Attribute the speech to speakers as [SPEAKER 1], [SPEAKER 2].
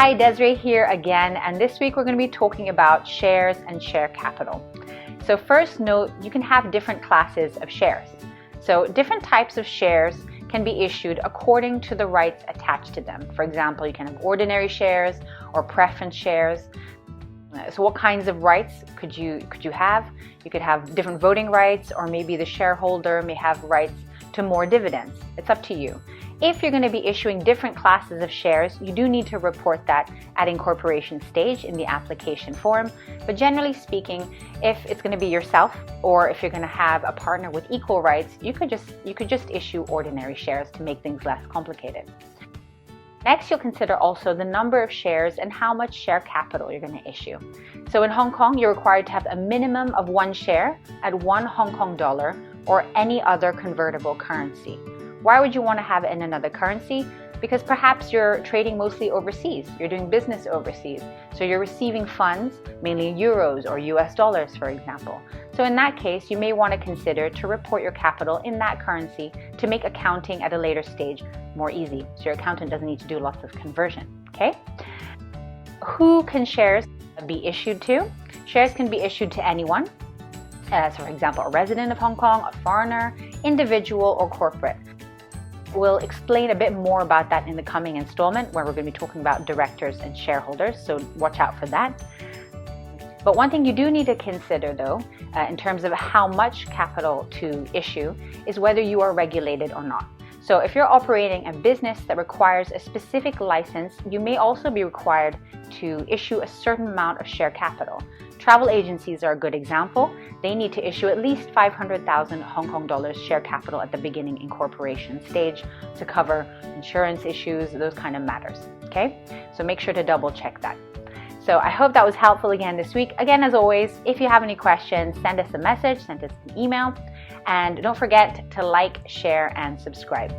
[SPEAKER 1] Hi, Desiree here again, and this week we're going to be talking about shares and share capital. So first note, you can have different classes of shares. So different types of shares can be issued according to the rights attached to them. For example, you can have ordinary shares or preference shares. So what kinds of rights could you have? You could have different voting rights, or maybe the shareholder may have rights to more dividends. It's up to you. If you're going to be issuing different classes of shares, you do need to report that at incorporation stage in the application form. But generally speaking, if it's going to be yourself, or if you're going to have a partner with equal rights, you could just issue ordinary shares to make things less complicated. Next, you'll consider also the number of shares and how much share capital you're going to issue. So in Hong Kong, you're required to have a minimum of 1 share at 1 Hong Kong dollar or any other convertible currency. Why would you want to have it in another currency? Because perhaps you're trading mostly overseas, you're doing business overseas, so you're receiving funds, mainly euros or US dollars, for example. So in that case, you may want to consider to report your capital in that currency to make accounting at a later stage more easy, so your accountant doesn't need to do lots of conversion, okay? Who can shares be issued to? Shares can be issued to anyone. So for example, a resident of Hong Kong, a foreigner, individual, or corporate. We'll explain a bit more about that in the coming installment, where we're going to be talking about directors and shareholders, so watch out for that. But one thing you do need to consider, though, in terms of how much capital to issue, is whether you are regulated or not. So if you're operating a business that requires a specific license, you may also be required to issue a certain amount of share capital. Travel agencies are a good example. They need to issue at least 500,000 Hong Kong dollars share capital at the beginning incorporation stage to cover insurance issues, those kind of matters, okay? So make sure to double check that. So I hope that was helpful again this week. Again, as always, if you have any questions, send us a message, send us an email, and don't forget to like, share, and subscribe.